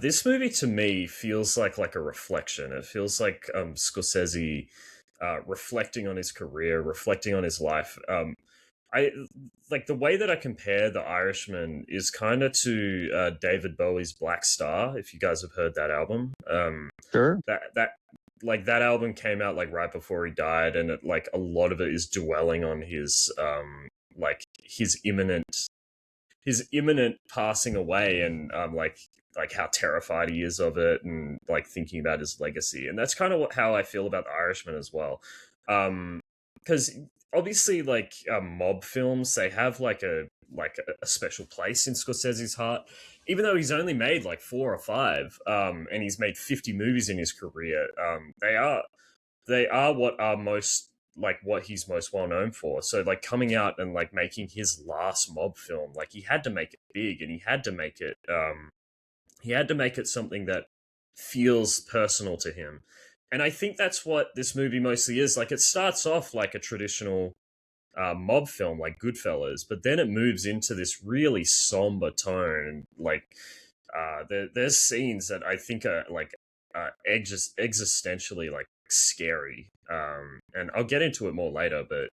This movie to me feels like a reflection. It feels like Scorsese reflecting on his career, reflecting on his life. I like the way that I compare The Irishman is kind of to David Bowie's Black Star. If you guys have heard that album, Sure. that like that album came out like right before he died, and like a lot of it is dwelling on his like his imminent passing away, and like how terrified he is of it, and like thinking about his legacy. And that's kind of how I feel about The Irishman as well. Because obviously, like mob films, they have like a special place in Scorsese's heart, even though he's only made like four or five, and he's made 50 movies in his career. They are what are most like what he's most well known for. So like coming out and like making his last mob film, like he had to make it big, and he had to make it something that feels personal to him. And I think that's what this movie mostly is. Like it starts off like a traditional mob film like Goodfellas, but then it moves into this really somber tone. Like there's scenes that I think are like existentially like scary. And I'll get into it more later, but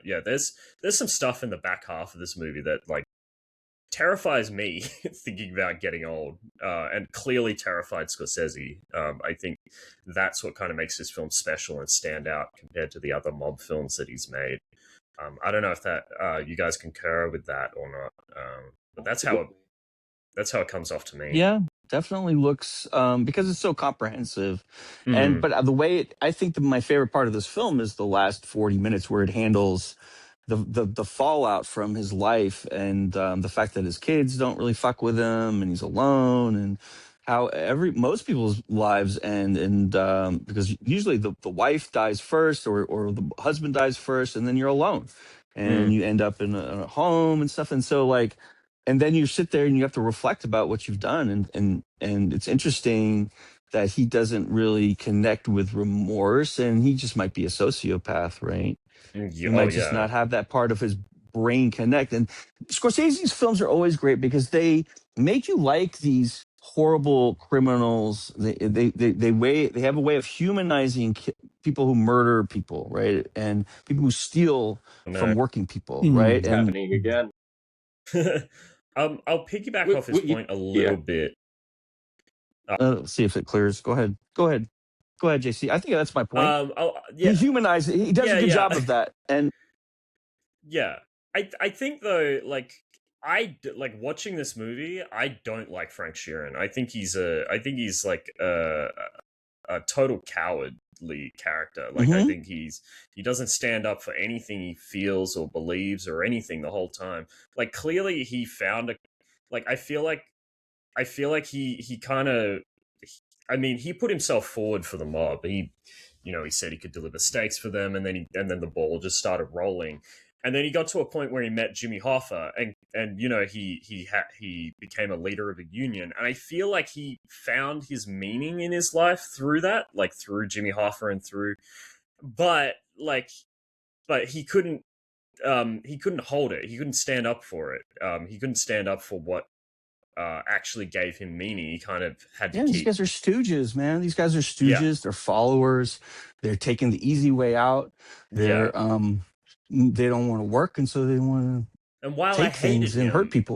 yeah, there's some stuff in the back half of this movie that like terrifies me thinking about getting old, and clearly terrified Scorsese. I think that's what kind of makes this film special and stand out compared to the other mob films that he's made. I don't know if that you guys concur with that or not, but that's how it comes off to me. Yeah, definitely looks because it's so comprehensive, and Mm, but the way I think my favorite part of this film is the last 40 minutes where it handles the fallout from his life and the fact that his kids don't really fuck with him and he's alone and how every most people's lives end and because usually the wife dies first or the husband dies first and then you're alone and mm, you end up in a home and stuff and so like and then you sit there and you have to reflect about what you've done and it's interesting that he doesn't really connect with remorse and he just might be a sociopath, right? He oh might just yeah. not have that part of his brain connect. And Scorsese's films are always great because they make you like these horrible criminals. They have a way of humanizing people who murder people, right? And people who steal No. from working people, right? And Happening again. I'll piggyback off his point a Yeah. little bit. let's see if it clears. Go ahead. Go ahead. Go ahead, JC. I think that's my point. Oh He yeah, humanizes. He does a yeah, good yeah. job of that. And Yeah, I think though, like like watching this movie, I don't like Frank Sheeran. I think he's like a total cowardly character. Like I mhm. think he doesn't stand up for anything he feels or believes or anything the whole time. Like clearly he found a like I feel like he kind of I mean, he put himself forward for the mob. He said he could deliver steaks for them, and then the ball just started rolling. And then he got to a point where he met Jimmy Hoffa, and he became a leader of a union. And I feel like he found his meaning in his life through that, like through Jimmy Hoffa and through, but like, but he couldn't hold it. He couldn't stand up for it. He couldn't stand up for what actually gave him meaning. He kind of had to Yeah, these keep. guys are stooges, man. These guys are Yeah, stooges. They're followers. They're taking the easy way out. yeah. They don't want to work, and so they want to And while I take hated things and hurt him, people.